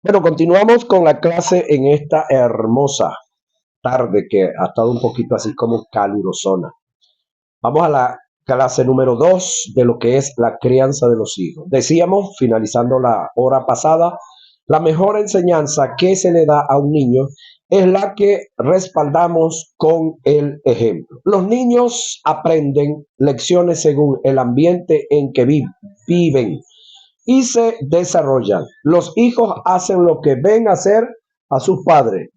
Bueno, continuamos con la clase en esta hermosa tarde que ha estado un poquito así como calurosona. Vamos a la clase número 2 de lo que es la crianza de los hijos. Decíamos, finalizando la hora pasada, la mejor enseñanza que se le da a un niño es la que respaldamos con el ejemplo. Los niños aprenden lecciones según el ambiente en que viven y se desarrollan. Los hijos hacen lo que ven hacer a sus padres.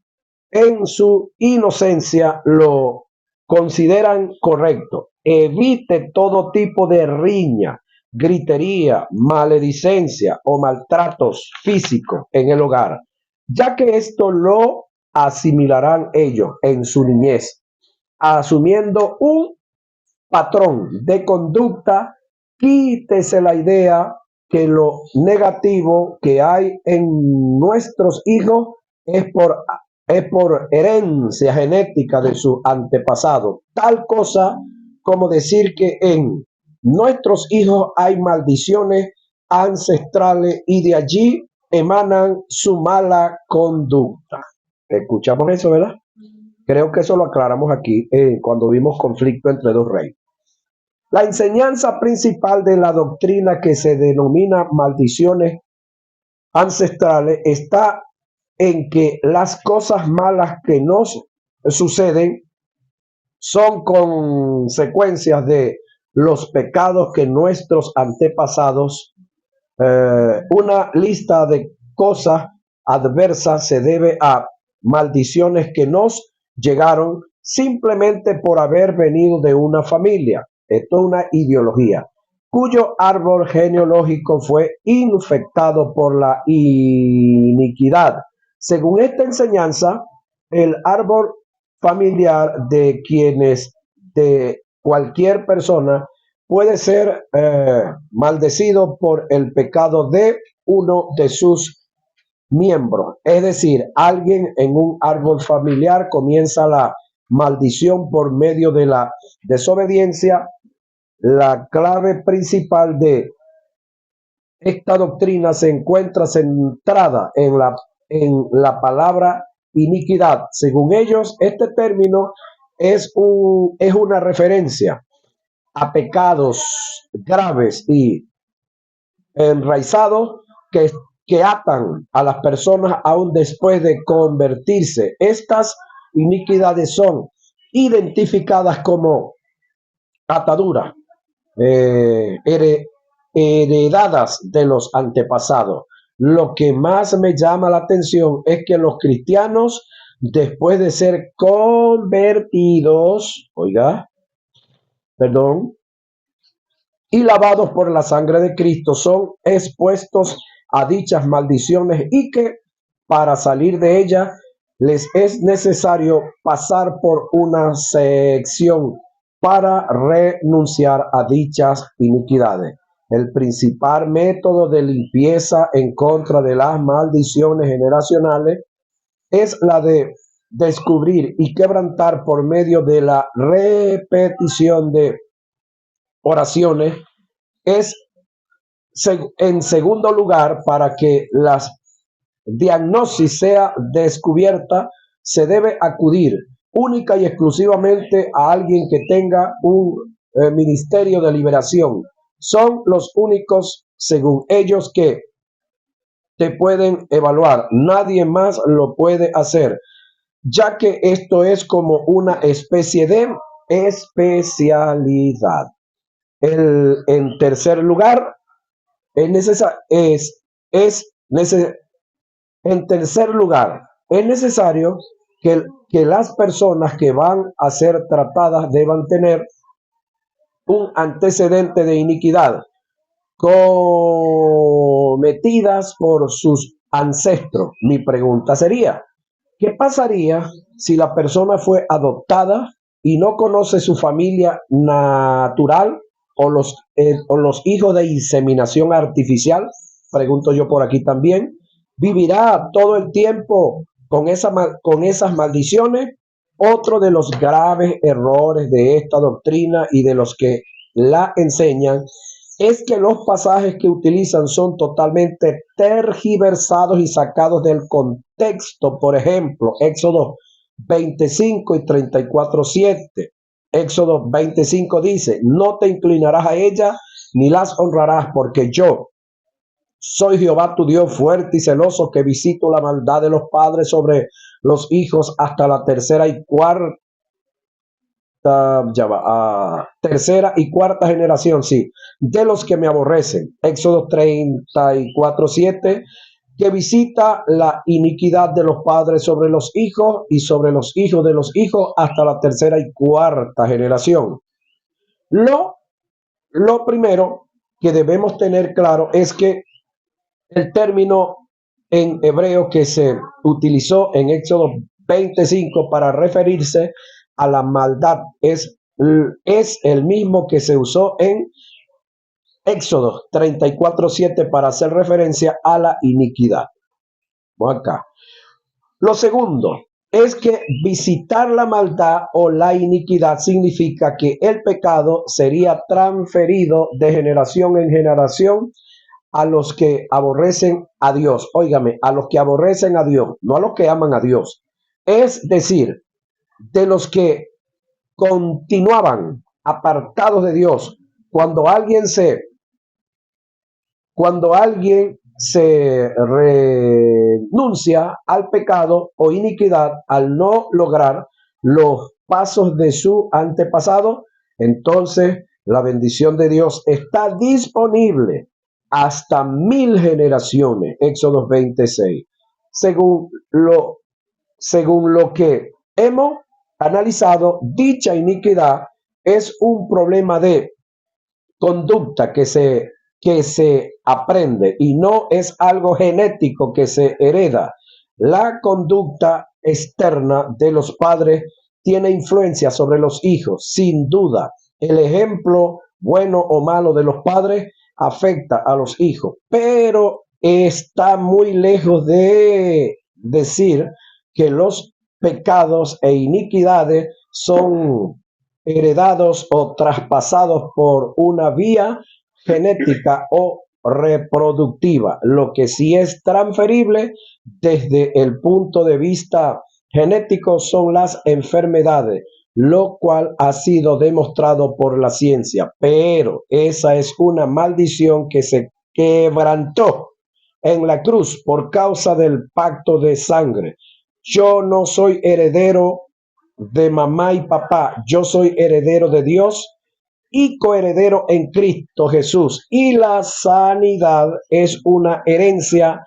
En su inocencia lo consideran correcto. Evite todo tipo de riña, gritería, maledicencia o maltratos físicos en el hogar, ya que esto lo asimilarán ellos en su niñez, asumiendo un patrón de conducta. Quítese la idea que lo negativo que hay en nuestros hijos es por herencia genética de su antepasado. Tal cosa como decir que en nuestros hijos hay maldiciones ancestrales y de allí emanan su mala conducta. Escuchamos eso, ¿verdad? Creo que eso lo aclaramos aquí cuando vimos conflicto entre dos reyes. La enseñanza principal de la doctrina que se denomina maldiciones ancestrales está en que las cosas malas que nos suceden son consecuencias de los pecados que nuestros antepasados, una lista de cosas adversas se debe a maldiciones que nos llegaron simplemente por haber venido de una familia. Esto es una ideología cuyo árbol genealógico fue infectado por la iniquidad. Según esta enseñanza, el árbol familiar de cualquier persona puede ser maldecido por el pecado de uno de sus miembros. Es decir, alguien en un árbol familiar comienza la maldición por medio de la desobediencia. La clave principal de esta doctrina se encuentra centrada en la palabra iniquidad. Según ellos, este término es una referencia a pecados graves y enraizados que atan a las personas aún después de convertirse. Estas iniquidades son identificadas como ataduras heredadas de los antepasados. Lo que más me llama la atención es que los cristianos, después de ser convertidos, y lavados por la sangre de Cristo, son expuestos a dichas maldiciones y que para salir de ellas les es necesario pasar por una sección para renunciar a dichas iniquidades. El principal método de limpieza en contra de las maldiciones generacionales es la de descubrir y quebrantar por medio de la repetición de oraciones. Es en segundo lugar, para que la diagnosis sea descubierta, se debe acudir única y exclusivamente a alguien que tenga un ministerio de liberación. Son los únicos, según ellos, que te pueden evaluar. Nadie más lo puede hacer, ya que esto es como una especie de especialidad. En tercer lugar, en tercer lugar, es necesario que las personas que van a ser tratadas deban tener un antecedente de iniquidad cometidas por sus ancestros. Mi pregunta sería, ¿qué pasaría si la persona fue adoptada y no conoce su familia natural o los hijos de inseminación artificial? Pregunto yo por aquí también. ¿Vivirá todo el tiempo con esas maldiciones? Otro de los graves errores de esta doctrina y de los que la enseñan es que los pasajes que utilizan son totalmente tergiversados y sacados del contexto. Por ejemplo, Éxodo 25 y 34:7. Éxodo 25 dice, no te inclinarás a ella ni las honrarás, porque yo soy Jehová tu Dios fuerte y celoso, que visito la maldad de los padres sobre los hijos hasta la tercera y cuarta, tercera y cuarta generación, sí, de los que me aborrecen. Éxodo 34:7, que visita la iniquidad de los padres sobre los hijos y sobre los hijos de los hijos hasta la tercera y cuarta generación. Lo primero que debemos tener claro es que el término en hebreo que se utilizó en Éxodo 25 para referirse a la maldad es el mismo que se usó en Éxodo 34:7 para hacer referencia a la iniquidad. Vamos acá. Lo segundo es que visitar la maldad o la iniquidad significa que el pecado sería transferido de generación en generación a los que aborrecen a Dios. Óigame, a los que aborrecen a Dios, no a los que aman a Dios. Es decir, de los que continuaban apartados de Dios. Cuando alguien se renuncia al pecado o iniquidad al no lograr los pasos de su antepasado, entonces la bendición de Dios está disponible hasta 1000 generaciones. Éxodo 26. Según lo que hemos analizado, dicha iniquidad es un problema de conducta que se aprende y no es algo genético que se hereda. La conducta externa de los padres tiene influencia sobre los hijos, sin duda. El ejemplo bueno o malo de los padres afecta a los hijos, pero está muy lejos de decir que los pecados e iniquidades son heredados o traspasados por una vía genética o reproductiva. Lo que sí es transferible desde el punto de vista genético son las enfermedades, lo cual ha sido demostrado por la ciencia, pero esa es una maldición que se quebrantó en la cruz por causa del pacto de sangre. Yo no soy heredero de mamá y papá, yo soy heredero de Dios y coheredero en Cristo Jesús. Y la sanidad es una herencia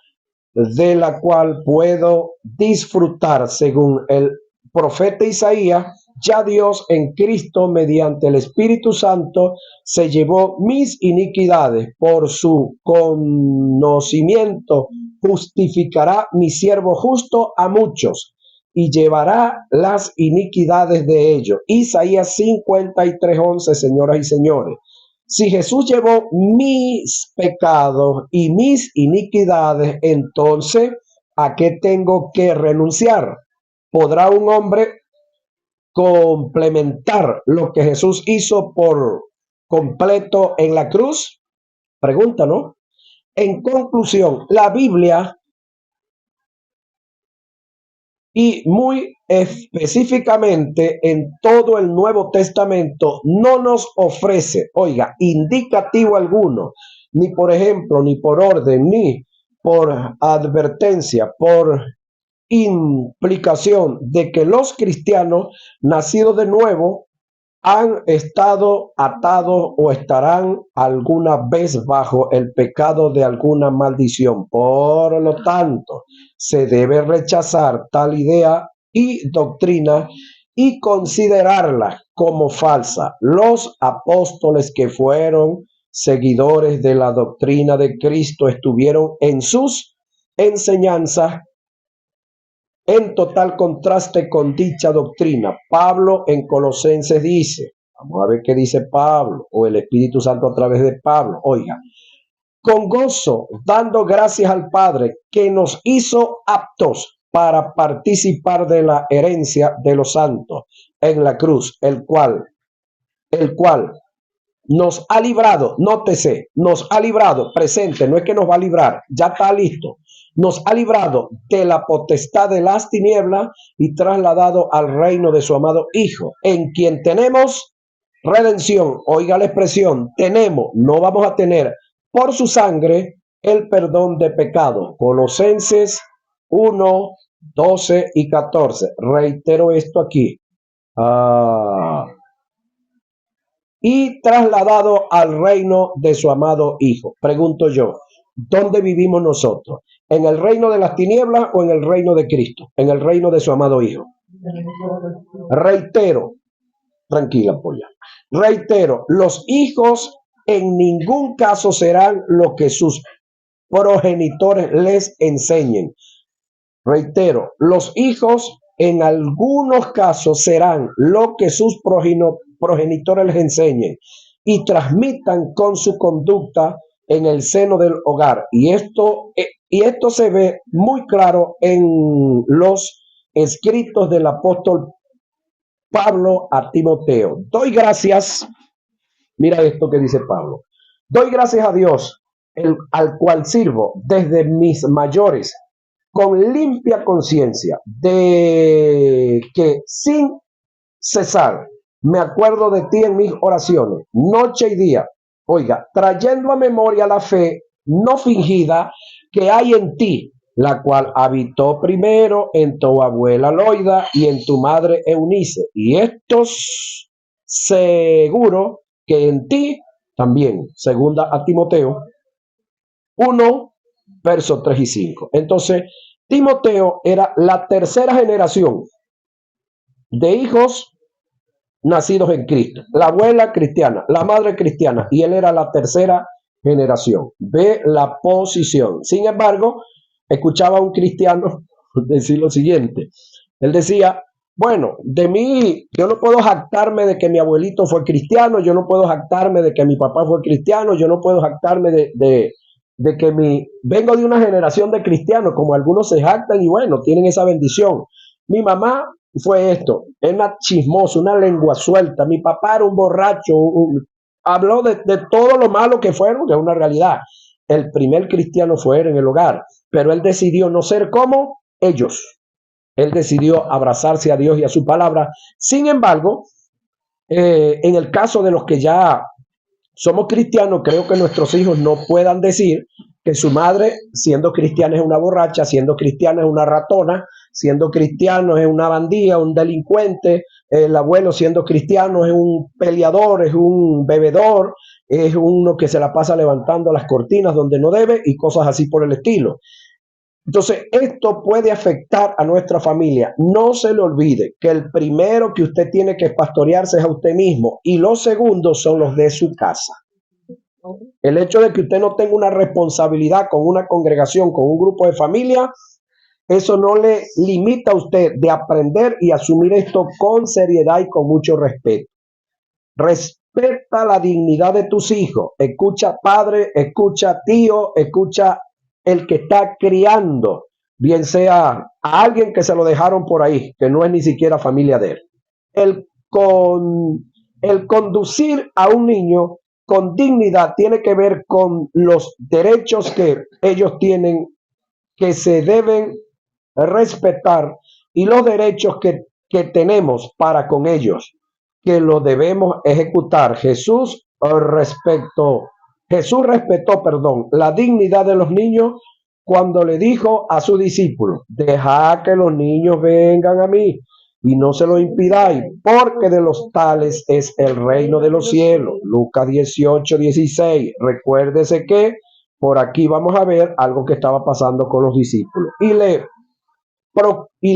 de la cual puedo disfrutar. Según el profeta Isaías, ya Dios en Cristo mediante el Espíritu Santo se llevó mis iniquidades. Por su conocimiento justificará mi siervo justo a muchos y llevará las iniquidades de ellos. Isaías 53:11, señoras y señores. Si Jesús llevó mis pecados y mis iniquidades, entonces, ¿a qué tengo que renunciar? ¿Podrá un hombre complementar lo que Jesús hizo por completo en la cruz? Pregunta, ¿no? En conclusión, la Biblia, y muy específicamente en todo el Nuevo Testamento, no nos ofrece, oiga, indicativo alguno, ni por ejemplo, ni por orden, ni por advertencia, por implicación de que los cristianos nacidos de nuevo han estado atados o estarán alguna vez bajo el pecado de alguna maldición. Por lo tanto, se debe rechazar tal idea y doctrina y considerarla como falsa. Los apóstoles que fueron seguidores de la doctrina de Cristo estuvieron en sus enseñanzas en total contraste con dicha doctrina. Pablo en Colosenses dice, vamos a ver qué dice Pablo, o el Espíritu Santo a través de Pablo. Oiga, con gozo, dando gracias al Padre que nos hizo aptos para participar de la herencia de los santos en la cruz, el cual nos ha librado, nótese, nos ha librado, presente, no es que nos va a librar, ya está listo, nos ha librado de la potestad de las tinieblas y trasladado al reino de su amado Hijo, en quien tenemos redención. Oiga la expresión, tenemos, no vamos a tener, por su sangre, el perdón de pecados. Colosenses 1, 12 y 14. Reitero esto aquí. Y trasladado al reino de su amado Hijo. Pregunto yo, ¿dónde vivimos nosotros? ¿En el reino de las tinieblas o en el reino de Cristo? En el reino de su amado Hijo. Reitero, tranquila, polla. Reitero, los hijos en ningún caso serán lo que sus progenitores les enseñen. Reitero, los hijos en algunos casos serán lo que sus progenitores les enseñen y transmitan con su conducta en el seno del hogar. Y esto se ve muy claro en los escritos del apóstol Pablo a Timoteo. Doy gracias, mira esto que dice Pablo, doy gracias a Dios, al cual sirvo desde mis mayores, con limpia conciencia, de que sin cesar me acuerdo de ti en mis oraciones, noche y día, oiga, trayendo a memoria la fe no fingida que hay en ti, la cual habitó primero en tu abuela Loida y en tu madre Eunice, y estos seguro que en ti también. Segunda a Timoteo 1, versos 3 y 5. Entonces, Timoteo era la tercera generación de hijos nacidos en Cristo. La abuela cristiana, la madre cristiana, y él era la tercera generación. Ve la posición. Sin embargo, escuchaba a un cristiano decir lo siguiente. Él decía, bueno, de mí, yo no puedo jactarme de que mi abuelito fue cristiano, yo no puedo jactarme de que mi papá fue cristiano, yo no puedo jactarme de que vengo de una generación de cristianos, como algunos se jactan y bueno, tienen esa bendición. Mi mamá fue esto, es una chismosa, una lengua suelta, mi papá era un borracho, habló de todo lo malo que fueron, que es una realidad. El primer cristiano fue él en el hogar, pero él decidió no ser como ellos. Él decidió abrazarse a Dios y a su palabra. Sin embargo, en el caso de los que ya somos cristianos, creo que nuestros hijos no puedan decir que su madre, siendo cristiana, es una borracha, siendo cristiana, es una ratona, siendo cristiano, es una bandida, un delincuente, el abuelo, siendo cristiano, es un peleador, es un bebedor, es uno que se la pasa levantando las cortinas donde no debe y cosas así por el estilo. Entonces, esto puede afectar a nuestra familia. No se le olvide que el primero que usted tiene que pastorearse es a usted mismo y los segundos son los de su casa. El hecho de que usted no tenga una responsabilidad con una congregación, con un grupo de familia, eso no le limita a usted de aprender y asumir esto con seriedad y con mucho respeto. Respeta la dignidad de tus hijos. Escucha padre, escucha tío, escucha el que está criando, bien sea a alguien que se lo dejaron por ahí, que no es ni siquiera familia de él. El conducir a un niño con dignidad tiene que ver con los derechos que ellos tienen, que se deben respetar, y los derechos que tenemos para con ellos, que lo debemos ejecutar. Jesús respetó, la dignidad de los niños cuando le dijo a sus discípulos, dejad que los niños vengan a mí y no se lo impidáis, porque de los tales es el reino de los cielos. Lucas 18, 16. Recuérdese que por aquí vamos a ver algo que estaba pasando con los discípulos. Y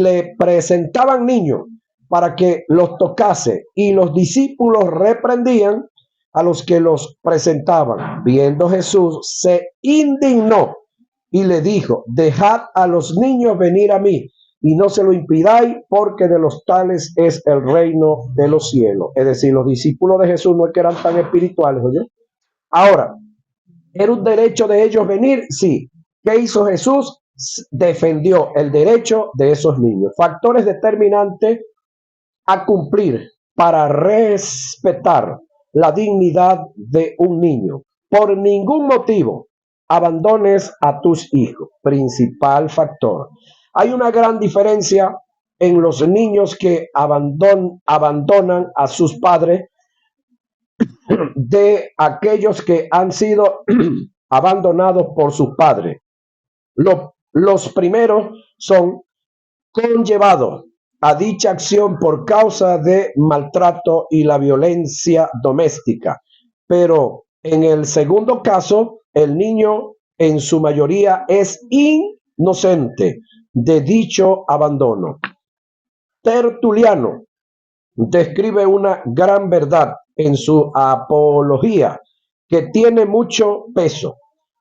le presentaban niños para que los tocase, y los discípulos reprendían a los que los presentaban. Viendo Jesús, se indignó y le dijo, dejad a los niños venir a mí y no se lo impidáis, porque de los tales es el reino de los cielos. Es decir, los discípulos de Jesús no es que eran tan espirituales, ¿oye? Ahora, ¿era un derecho de ellos venir? Sí. ¿Qué hizo Jesús? Defendió el derecho de esos niños. Factores determinantes a cumplir para respetar la dignidad de un niño. Por ningún motivo abandones a tus hijos. Principal factor. Hay una gran diferencia en los niños que abandonan a sus padres de aquellos que han sido abandonados por sus padres. Los primeros son conllevados a dicha acción por causa de maltrato y la violencia doméstica. Pero en el segundo caso, el niño en su mayoría es inocente de dicho abandono. Tertuliano describe una gran verdad en su apología que tiene mucho peso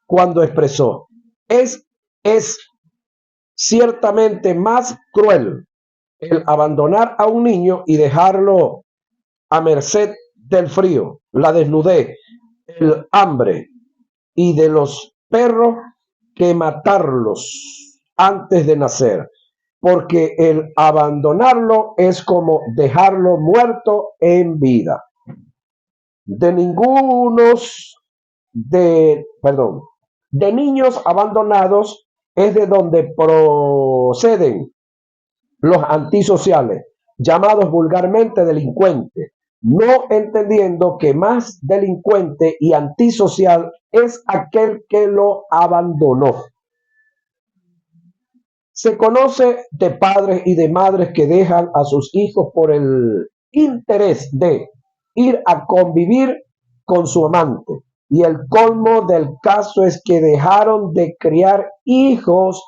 cuando expresó: es ciertamente más cruel el abandonar a un niño y dejarlo a merced del frío, la desnudez, el hambre y de los perros que matarlos antes de nacer, porque el abandonarlo es como dejarlo muerto en vida. De niños abandonados es de donde proceden los antisociales, llamados vulgarmente delincuentes, no entendiendo que más delincuente y antisocial es aquel que lo abandonó. Se conoce de padres y de madres que dejan a sus hijos por el interés de ir a convivir con su amante. Y el colmo del caso es que dejaron de criar hijos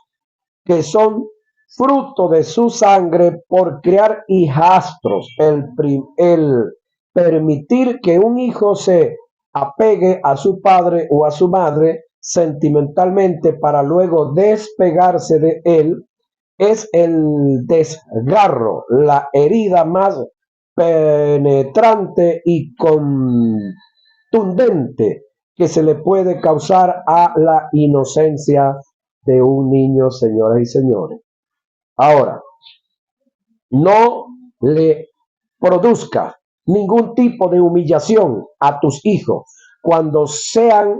que son fruto de su sangre por criar hijastros. El permitir que un hijo se apegue a su padre o a su madre sentimentalmente para luego despegarse de él es el desgarro, la herida más penetrante y contundente que se le puede causar a la inocencia de un niño, señoras y señores. Ahora, no le produzca ningún tipo de humillación a tus hijos cuando sean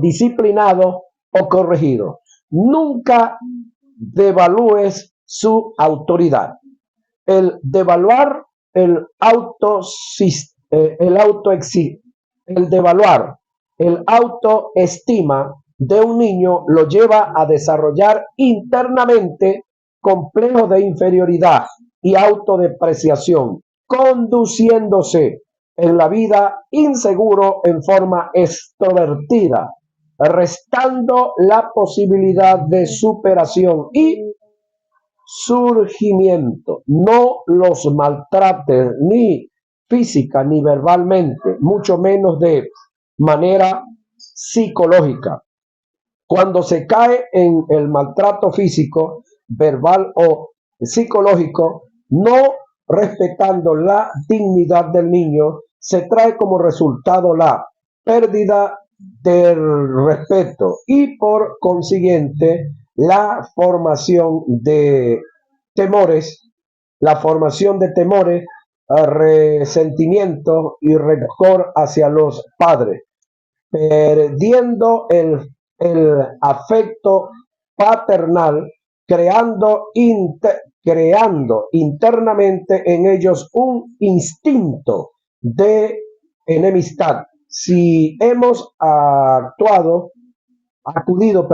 disciplinados o corregidos. Nunca devalúes su autoridad. El devaluar el autoestima de un niño lo lleva a desarrollar internamente complejos de inferioridad y autodepreciación, conduciéndose en la vida inseguro en forma extrovertida, restando la posibilidad de superación y surgimiento. No los maltrates ni física ni verbalmente, mucho menos de manera psicológica. Cuando se cae en el maltrato físico, verbal o psicológico, no respetando la dignidad del niño, se trae como resultado la pérdida del respeto y por consiguiente la formación de temores, resentimiento y rencor hacia los padres, perdiendo el afecto paternal, creando internamente en ellos un instinto de enemistad. Si hemos acudido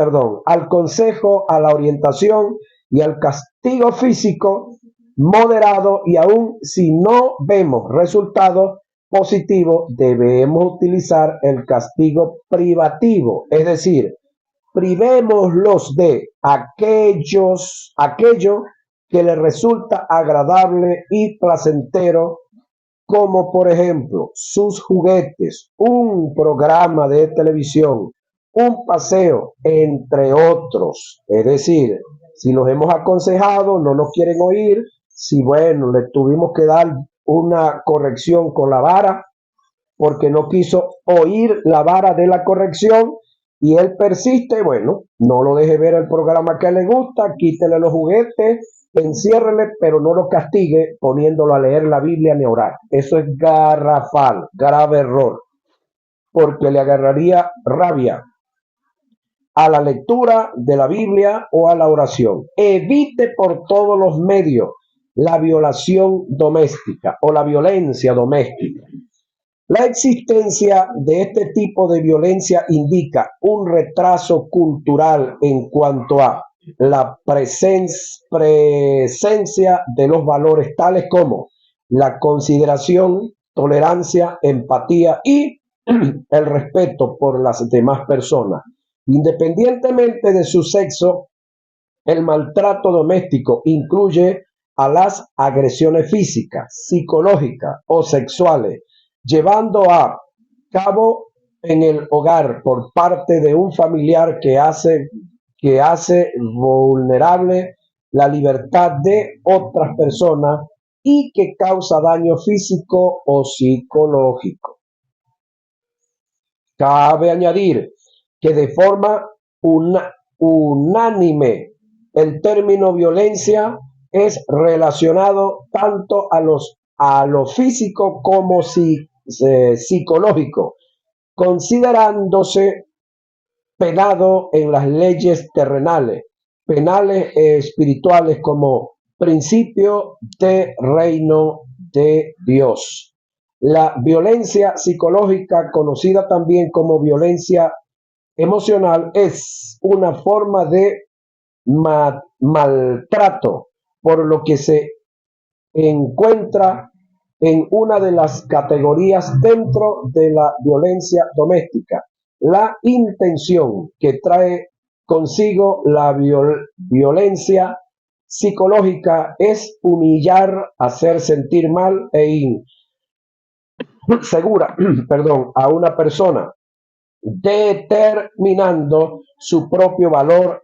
al consejo, a la orientación y al castigo físico moderado, y aún si no vemos resultados positivos, debemos utilizar el castigo privativo, es decir, privémoslos de aquello que les resulta agradable y placentero, como por ejemplo sus juguetes, un programa de televisión, un paseo, entre otros. Es decir, si los hemos aconsejado, no nos quieren oír, si bueno, le tuvimos que dar una corrección con la vara, porque no quiso oír la vara de la corrección, y él persiste, bueno, no lo deje ver el programa que le gusta, quítele los juguetes, enciérrele, pero no lo castigue poniéndolo a leer la Biblia ni a orar. Eso es garrafal, grave error, porque le agarraría rabia a la lectura de la Biblia o a la oración. Evite por todos los medios la violación doméstica o la violencia doméstica. La existencia de este tipo de violencia indica un retraso cultural en cuanto a la presencia de los valores tales como la consideración, tolerancia, empatía y el respeto por las demás personas. Independientemente de su sexo, el maltrato doméstico incluye a las agresiones físicas, psicológicas o sexuales, llevando a cabo en el hogar por parte de un familiar que hace vulnerable la libertad de otras personas y que causa daño físico o psicológico. Cabe añadir que de forma unánime el término violencia es relacionado tanto a lo físico como psicológico, considerándose penado en las leyes terrenales, penales e espirituales como principio de reino de Dios. La violencia psicológica, conocida también como violencia emocional, es una forma de maltrato, por lo que se encuentra en una de las categorías dentro de la violencia doméstica. La intención que trae consigo la violencia psicológica es humillar, hacer sentir mal e insegura a una persona, determinando su propio valor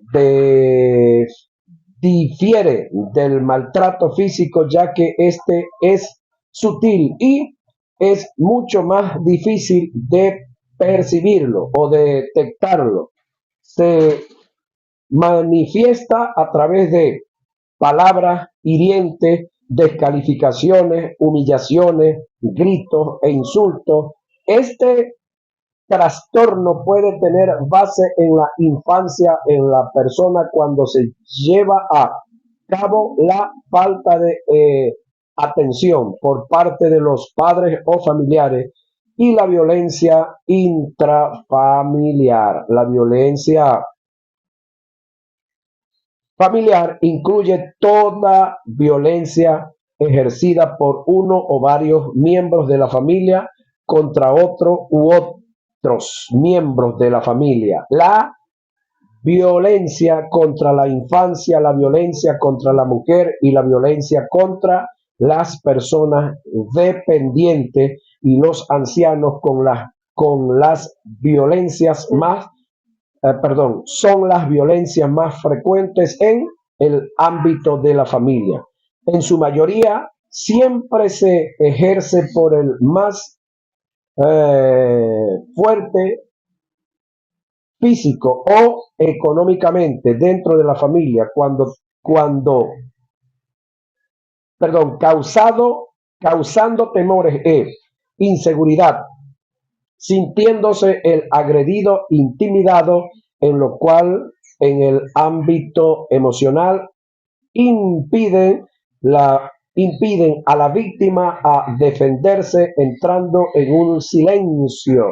difiere del maltrato físico, ya que este es sutil y es mucho más difícil de percibirlo o de detectarlo. Se manifiesta a través de palabras hirientes, descalificaciones, humillaciones, gritos e insultos. Este trastorno puede tener base en la infancia en la persona cuando se lleva a cabo la falta de atención por parte de los padres o familiares y la violencia intrafamiliar. La violencia familiar incluye toda violencia ejercida por uno o varios miembros de la familia contra otro u otros miembros de la familia. La violencia contra la infancia, la violencia contra la mujer y la violencia contra las personas dependientes y los ancianos con las violencias más son las violencias más frecuentes en el ámbito de la familia. En su mayoría, siempre se ejerce por el más fuerte físico o económicamente dentro de la familia, causando temores e inseguridad, sintiéndose el agredido intimidado, en lo cual en el ámbito emocional impiden a la víctima a defenderse entrando en un silencio,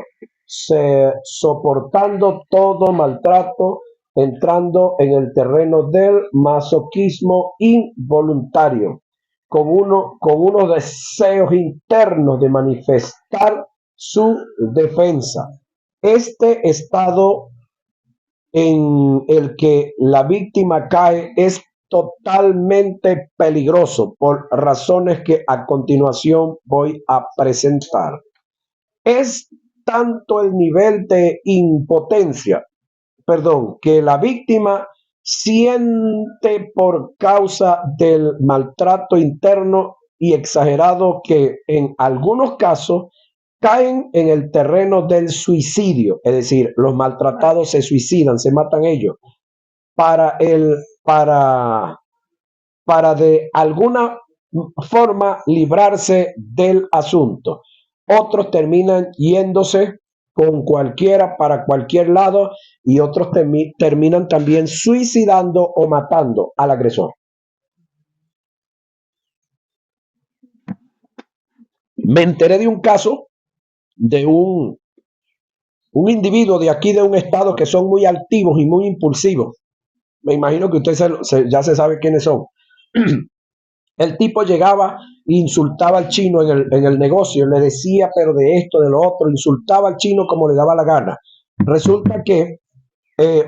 soportando todo maltrato, entrando en el terreno del masoquismo involuntario, con unos deseos internos de manifestar su defensa. Este estado en el que la víctima cae es totalmente peligroso por razones que a continuación voy a presentar. Es tanto el nivel de impotencia, que la víctima siente por causa del maltrato interno y exagerado que en algunos casos caen en el terreno del suicidio, es decir, los maltratados se suicidan, se matan ellos para el para para de alguna forma librarse del asunto. Otros terminan yéndose con cualquiera para cualquier lado y otros terminan también suicidando o matando al agresor. Me enteré de un caso de un individuo de aquí de un estado que son muy altivos y muy impulsivos. Me imagino que usted ya se sabe quiénes son. El tipo llegaba e insultaba al chino en el negocio, le decía pero de esto, de lo otro, insultaba al chino como le daba la gana. Resulta que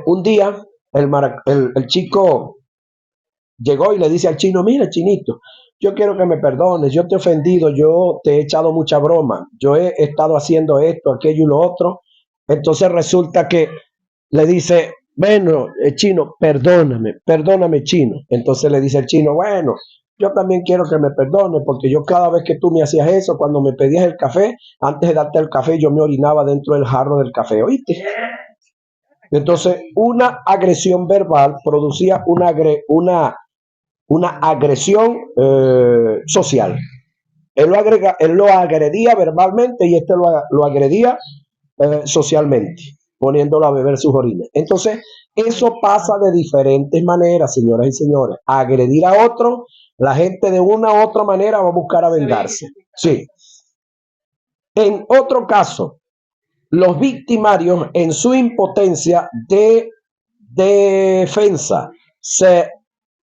un día el chico llegó y le dice al chino, mira chinito, yo quiero que me perdones, yo te he ofendido, yo te he echado mucha broma, yo he estado haciendo esto, aquello y lo otro. Entonces resulta que le dice, bueno, chino, perdóname chino. Entonces le dice el chino, bueno, yo también quiero que me perdone porque yo cada vez que tú me hacías eso, cuando me pedías el café, antes de darte el café, yo me orinaba dentro del jarro del café, ¿oíste? Entonces, una agresión verbal producía una agresión social. Él lo agredía verbalmente y este lo agredía socialmente, poniéndolo a beber sus orines. Entonces, eso pasa de diferentes maneras, señoras y señores. Agredir a otro, la gente de una u otra manera va a buscar a vengarse. Sí. En otro caso, los victimarios en su impotencia de defensa se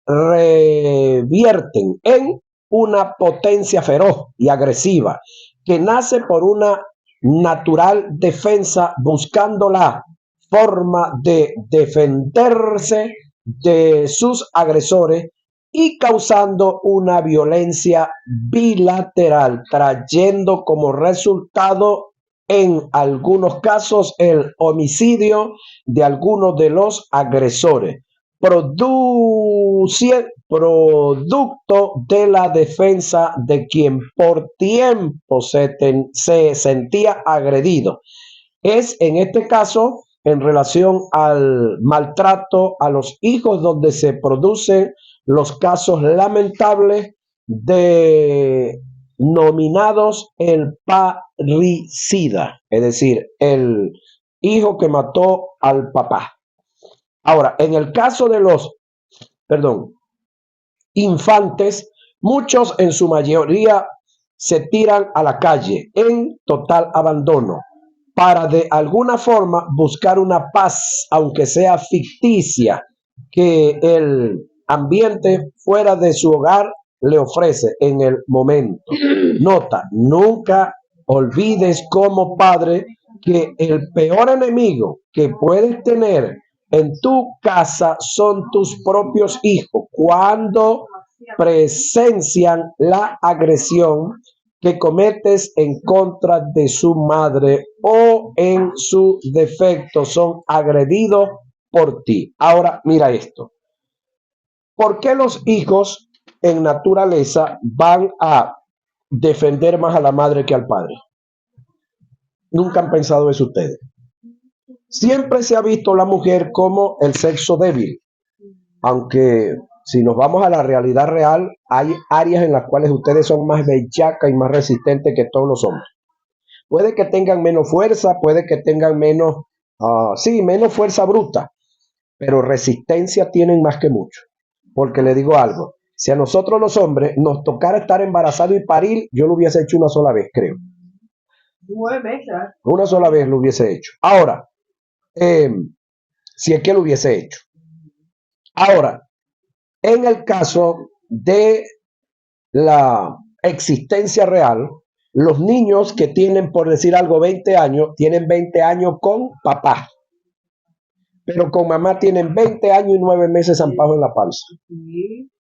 revierten en una potencia feroz y agresiva que nace por una natural defensa buscando la forma de defenderse de sus agresores y causando una violencia bilateral, trayendo como resultado en algunos casos el homicidio de algunos de los agresores, producto de la defensa de quien por tiempo se sentía agredido. Es en este caso en relación al maltrato a los hijos donde se producen los casos lamentables de nominados el parricida, es decir, el hijo que mató al papá. Ahora, en el caso de los, infantes, muchos en su mayoría se tiran a la calle en total abandono para de alguna forma buscar una paz, aunque sea ficticia, que el ambiente fuera de su hogar le ofrece en el momento. Nota, nunca olvides como padre que el peor enemigo que puedes tener en tu casa son tus propios hijos cuando presencian la agresión que cometes en contra de su madre o en su defecto son agredidos por ti. Ahora mira esto. ¿Por qué los hijos en naturaleza van a defender más a la madre que al padre? Nunca han pensado eso ustedes. Siempre se ha visto la mujer como el sexo débil, aunque si nos vamos a la realidad real, hay áreas en las cuales ustedes son más bellacas y más resistentes que todos los hombres. Puede que tengan menos fuerza, puede que tengan menos, menos fuerza bruta, pero resistencia tienen más que mucho. Porque le digo algo, si a nosotros los hombres nos tocara estar embarazados y parir, yo lo hubiese hecho una sola vez, creo. Una sola vez lo hubiese hecho. Ahora, si es que lo hubiese hecho. Ahora, en el caso de la existencia real, los niños que tienen, por decir algo, 20 años, tienen 20 años con papá. Pero con mamá tienen 20 años y 9 meses zampados en la panza.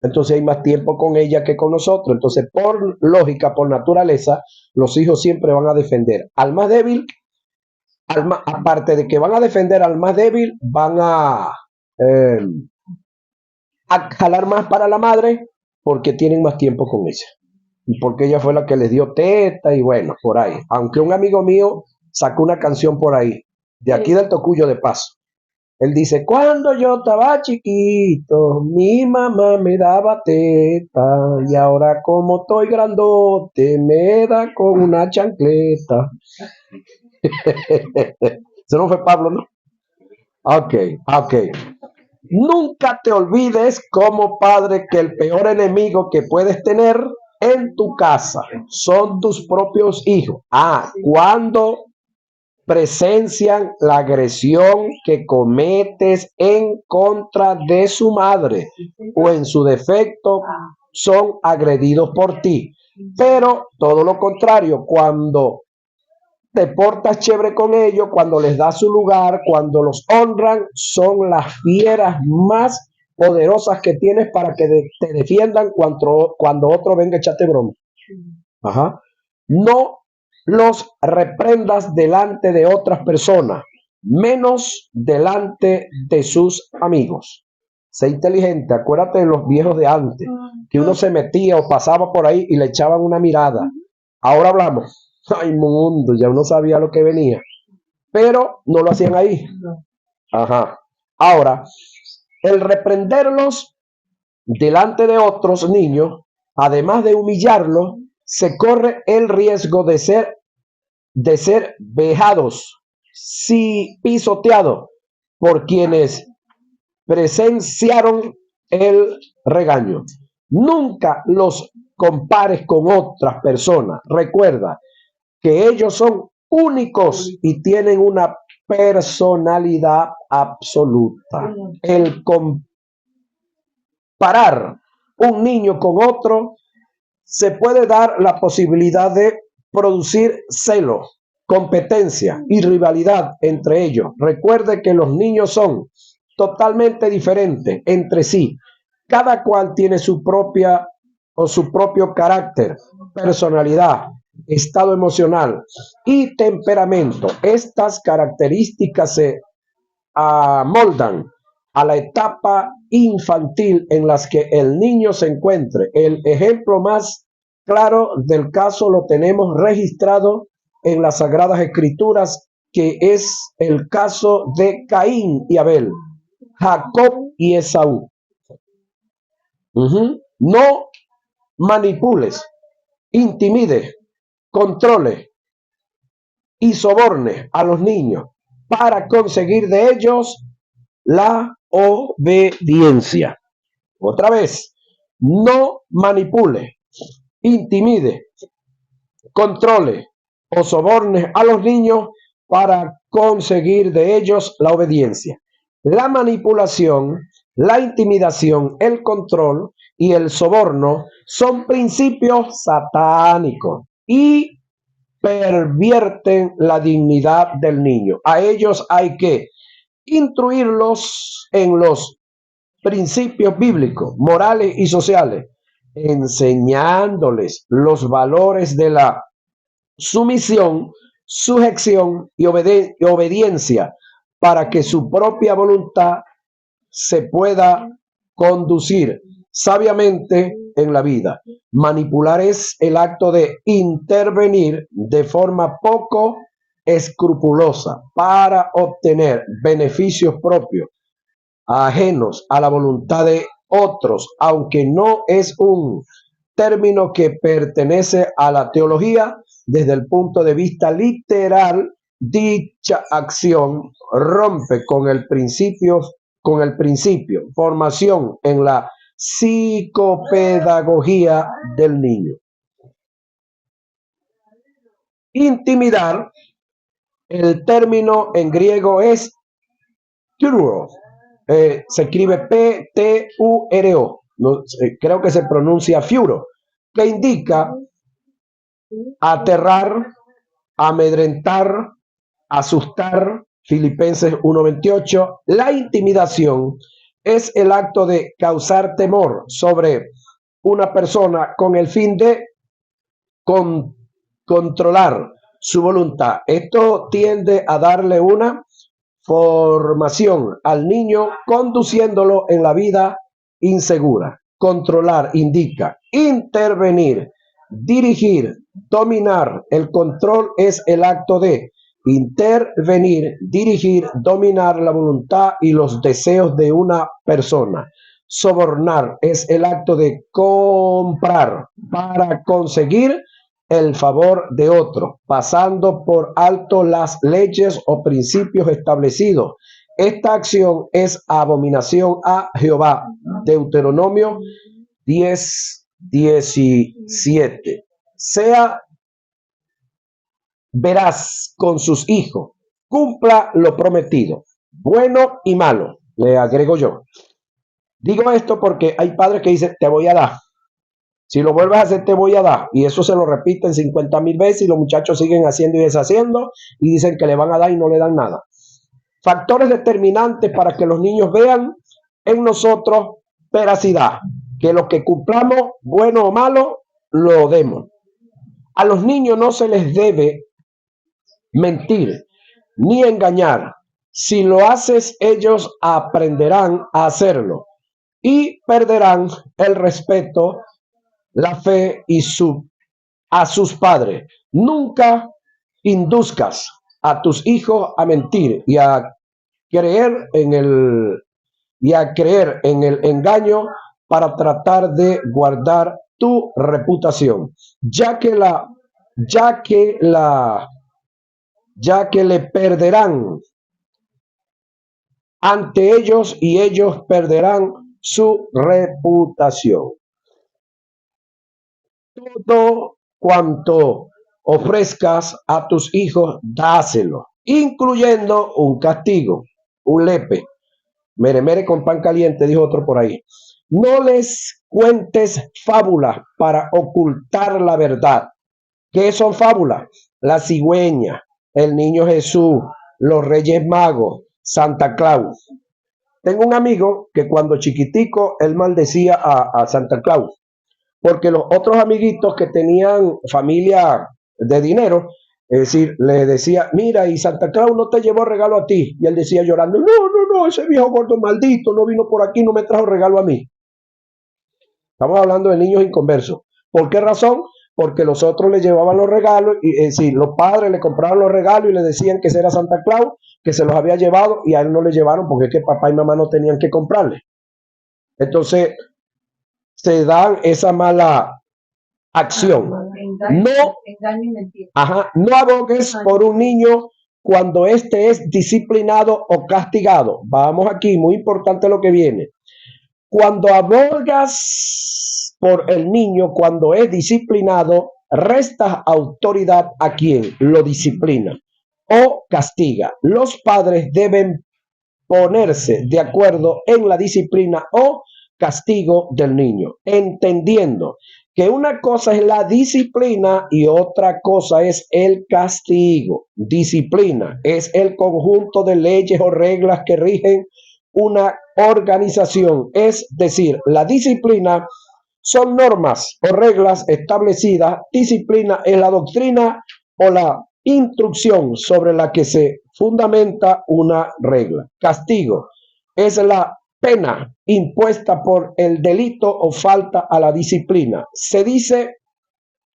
Entonces hay más tiempo con ella que con nosotros. Entonces, por lógica, por naturaleza, los hijos siempre van a defender al más débil. Aparte de que van a defender al más débil, van a jalar más para la madre porque tienen más tiempo con ella. y porque ella fue la que les dio teta y bueno, por ahí. Aunque un amigo mío sacó una canción por ahí, de aquí del Tocuyo de Paso. Él dice, cuando yo estaba chiquito, mi mamá me daba teta y ahora como estoy grandote, me da con una chancleta. Eso no fue Pablo, ¿no? Ok, ok. Nunca te olvides como padre que el peor enemigo que puedes tener en tu casa son tus propios hijos. Cuando presencian la agresión que cometes en contra de su madre o en su defecto son agredidos por ti. Pero todo lo contrario, cuando te portas chévere con ellos, cuando les das su lugar, cuando los honran, son las fieras más poderosas que tienes para que te defiendan cuando otro venga a echarte broma. Ajá. No los reprendas delante de otras personas, menos delante de sus amigos. Sé inteligente, acuérdate de los viejos de antes, que uno se metía o pasaba por ahí y le echaban una mirada. Ahora hablamos, ay mundo, ya uno sabía lo que venía, pero no lo hacían ahí. Ajá. Ahora, el reprenderlos delante de otros niños, además de humillarlos, se corre el riesgo de ser vejados, si pisoteados por quienes presenciaron el regaño. Nunca los compares con otras personas. Recuerda que ellos son únicos y tienen una personalidad absoluta. El comparar un niño con otro se puede dar la posibilidad de producir celo, competencia y rivalidad entre ellos. Recuerde que los niños son totalmente diferentes entre sí. Cada cual tiene su propia o su propio carácter, personalidad, estado emocional y temperamento. Estas características se amoldan a la etapa infantil en las que el niño se encuentre. El ejemplo más claro del caso lo tenemos registrado en las Sagradas Escrituras, que es el caso de Caín y Abel, Jacob y Esaú. No manipules, intimides, controles y sobornes a los niños para conseguir de ellos la obediencia. Otra vez, no manipule, intimide, controle o soborne a los niños para conseguir de ellos la obediencia. La manipulación, la intimidación, el control y el soborno son principios satánicos y pervierten la dignidad del niño. A ellos hay que instruirlos en los principios bíblicos, morales y sociales, enseñándoles los valores de la sumisión, sujeción y obediencia para que su propia voluntad se pueda conducir sabiamente en la vida. Manipular es el acto de intervenir de forma poco escrupulosa para obtener beneficios propios, ajenos a la voluntad de otros, aunque no es un término que pertenece a la teología. Desde el punto de vista literal, dicha acción rompe con el principio, formación en la psicopedagogía del niño. Intimidar, el término en griego es turo, se escribe P-T-U-R-O, no, creo que se pronuncia fiuro, que indica aterrar, amedrentar, asustar. Filipenses 1:28. La intimidación es el acto de causar temor sobre una persona con el fin de controlar su voluntad. Esto tiende a darle una formación al niño, conduciéndolo en la vida insegura. Controlar indica intervenir dirigir, dominar. El control es el acto de intervenir, dirigir, dominar la voluntad y los deseos de una persona. Sobornar es el acto de comprar para conseguir el favor de otro, pasando por alto las leyes o principios establecidos. Esta acción es abominación a Jehová. Deuteronomio 10:17. Sea veraz con sus hijos, cumpla lo prometido, bueno y malo, le agrego yo. Digo esto porque hay padres que dicen, te voy a dar. Si lo vuelves a hacer, te voy a dar. Y eso se lo repiten 50,000 veces y los muchachos siguen haciendo y deshaciendo y dicen que le van a dar y no le dan nada. Factores determinantes para que los niños vean en nosotros veracidad. Que lo que cumplamos, bueno o malo, lo demos. A los niños no se les debe mentir ni engañar. Si lo haces, ellos aprenderán a hacerlo y perderán el respeto, la fe y a sus padres. Nunca induzcas a tus hijos a mentir creer en el y a creer en el engaño para tratar de guardar tu reputación, ya que le perderán ante ellos y ellos perderán su reputación. Todo cuanto ofrezcas a tus hijos, dáselo, incluyendo un castigo, un lepe. Mere, mere con pan caliente, dijo otro por ahí. No les cuentes fábulas para ocultar la verdad. ¿Qué son fábulas? La cigüeña, el niño Jesús, los Reyes Magos, Santa Claus. Tengo un amigo que cuando chiquitico, él maldecía a Santa Claus, porque los otros amiguitos que tenían familia de dinero, es decir, le decía, mira, y Santa Claus no te llevó regalo a ti. Y él decía llorando, no, ese viejo gordo maldito no vino por aquí, no me trajo regalo a mí. Estamos hablando de niños inconversos. ¿Por qué razón? Porque los otros le llevaban los regalos, y los padres le compraban los regalos y le decían que ese era Santa Claus, que se los había llevado, y a él no le llevaron porque es que papá y mamá no tenían que comprarle. Entonces, se dan esa mala acción. No abogues por un niño cuando éste es disciplinado o castigado. Vamos aquí, muy importante lo que viene. Cuando abogas por el niño cuando es disciplinado, restas autoridad a quien lo disciplina o castiga. Los padres deben ponerse de acuerdo en la disciplina o castigo del niño, entendiendo que una cosa es la disciplina y otra cosa es el castigo. Disciplina es el conjunto de leyes o reglas que rigen una organización, es decir, la disciplina son normas o reglas establecidas. Disciplina es la doctrina o la instrucción sobre la que se fundamenta una regla. Castigo es la pena impuesta por el delito o falta a la disciplina. Se dice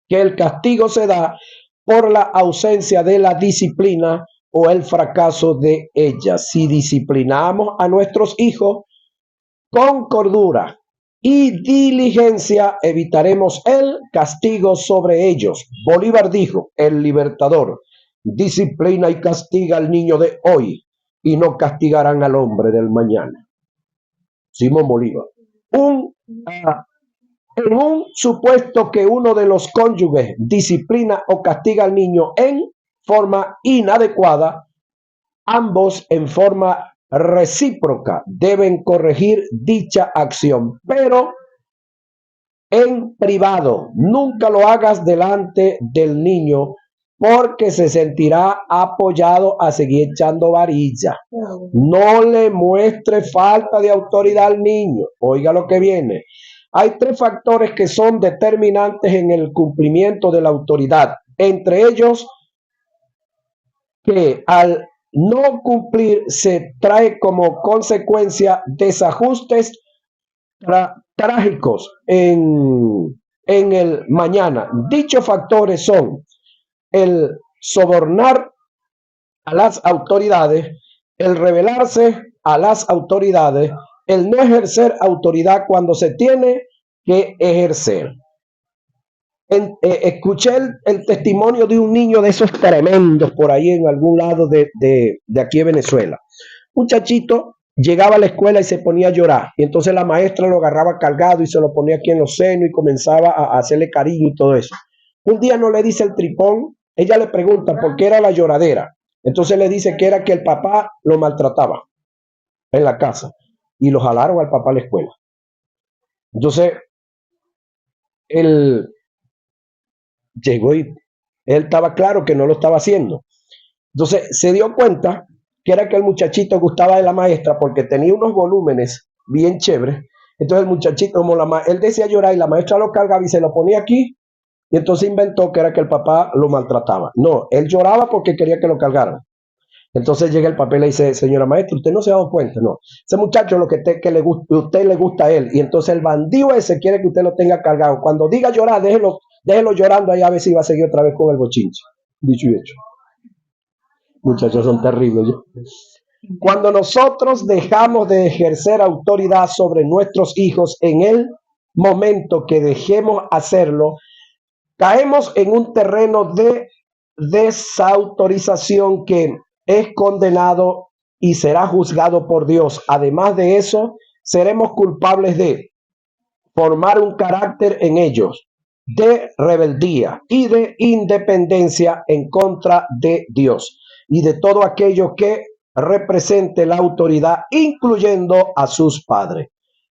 que el castigo se da por la ausencia de la disciplina o el fracaso de ella. Si disciplinamos a nuestros hijos con cordura y diligencia, evitaremos el castigo sobre ellos. Bolívar dijo, el libertador, disciplina y castiga al niño de hoy y no castigarán al hombre del mañana. Simón Bolívar. En un supuesto que uno de los cónyuges disciplina o castiga al niño en forma inadecuada, ambos en forma recíproca deben corregir dicha acción, pero en privado. Nunca lo hagas delante del niño porque se sentirá apoyado a seguir echando varilla. No le muestre falta de autoridad al niño. Oiga lo que viene. Hay 3 factores que son determinantes en el cumplimiento de la autoridad. Entre ellos, que al no cumplir se trae como consecuencia desajustes trágicos en en el mañana. Dichos factores son el sobornar a las autoridades, el rebelarse a las autoridades, el no ejercer autoridad cuando se tiene que ejercer. Escuché el testimonio de un niño de esos tremendos por ahí en algún lado de aquí de Venezuela. Muchachito llegaba a la escuela y se ponía a llorar, y entonces la maestra lo agarraba cargado y se lo ponía aquí en los senos y comenzaba a hacerle cariño y todo eso. Un día no le dice el tripón, ella le pregunta por qué era la lloradera, entonces le dice que era que el papá lo maltrataba en la casa y lo jalaron al papá a la escuela. Entonces él llegó y él estaba claro que no lo estaba haciendo. Entonces se dio cuenta que era que el muchachito gustaba de la maestra porque tenía unos volúmenes bien chéveres. Entonces el muchachito, como él decía llorar y la maestra lo cargaba y se lo ponía aquí, y entonces inventó que era que el papá lo maltrataba. No, él lloraba porque quería que lo cargaran. Entonces llega el papel y le dice, señora maestra, usted no se ha dado cuenta, no. Ese muchacho lo que usted le gusta a él. Y entonces el bandido ese quiere que usted lo tenga cargado. Cuando diga llorar, déjelo llorando ahí a ver si va a seguir otra vez con el bochinche. Dicho y hecho. Muchachos son terribles. Cuando nosotros dejamos de ejercer autoridad sobre nuestros hijos, en el momento que dejemos hacerlo, caemos en un terreno de desautorización que es condenado y será juzgado por Dios. Además de eso, seremos culpables de formar un carácter en ellos de rebeldía y de independencia en contra de Dios y de todo aquello que represente la autoridad, incluyendo a sus padres.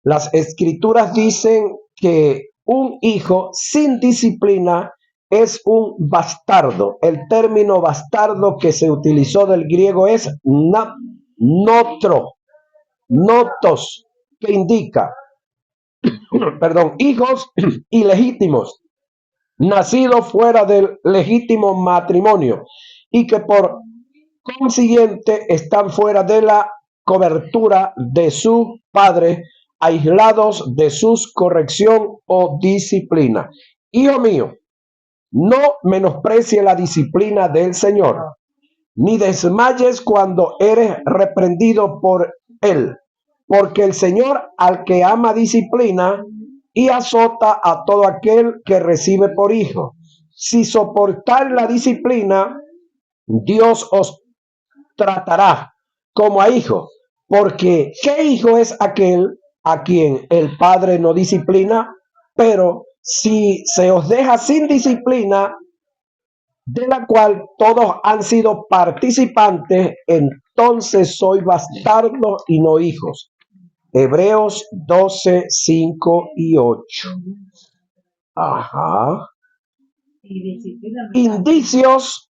Las escrituras dicen que un hijo sin disciplina es un bastardo. El término bastardo que se utilizó del griego es notos, que indica, hijos ilegítimos, nacidos fuera del legítimo matrimonio y que por consiguiente están fuera de la cobertura de su padre, aislados de su corrección o disciplina. Hijo mío, no menosprecie la disciplina del Señor, ni desmayes cuando eres reprendido por él, porque el Señor al que ama disciplina y azota a todo aquel que recibe por hijo. Si soportar la disciplina, Dios os tratará como a hijo, porque ¿qué hijo es aquel a quien el padre no disciplina? Pero si se os deja sin disciplina, de la cual todos han sido participantes, entonces sois bastardos y no hijos. Hebreos 12, 5 y 8. Ajá. Indicios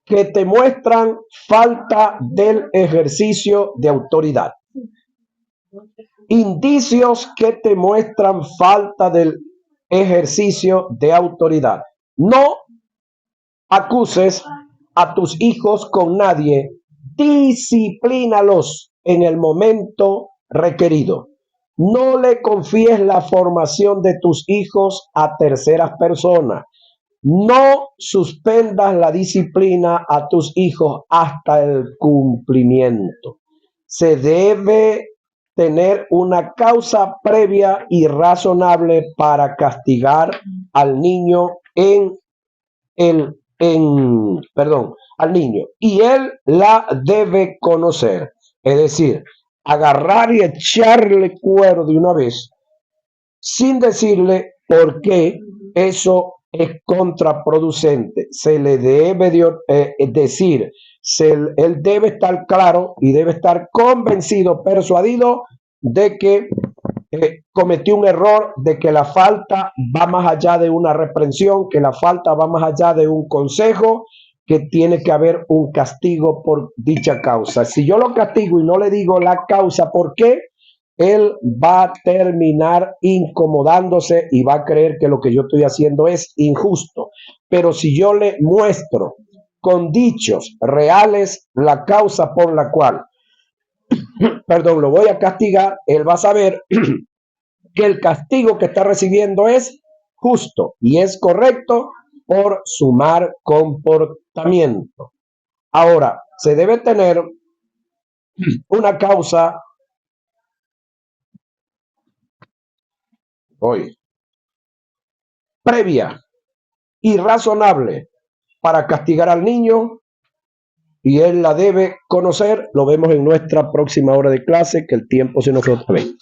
que te muestran falta del ejercicio de autoridad. Indicios que te muestran falta del ejercicio de autoridad. No acuses a tus hijos con nadie. Disciplínalos en el momento requerido. No le confíes la formación de tus hijos a terceras personas. No suspendas la disciplina a tus hijos hasta el cumplimiento. Se debe tener una causa previa y razonable para castigar al niño al niño, y él la debe conocer. Es decir, agarrar y echarle cuero de una vez sin decirle por qué eso es contraproducente. Se le debe decir, él debe estar claro y debe estar convencido, persuadido de que cometió un error, de que la falta va más allá de una reprensión, que la falta va más allá de un consejo, que tiene que haber un castigo por dicha causa. Si yo lo castigo y no le digo la causa por qué, él va a terminar incomodándose y va a creer que lo que yo estoy haciendo es injusto. Pero si yo le muestro con dichos reales la causa por la cual, lo voy a castigar, él va a saber que el castigo que está recibiendo es justo y es correcto por su mal comportamiento. Ahora, se debe tener una causa hoy previa y razonable para castigar al niño y él la debe conocer. Lo vemos en nuestra próxima hora de clase, que el tiempo se nos fue otra vez.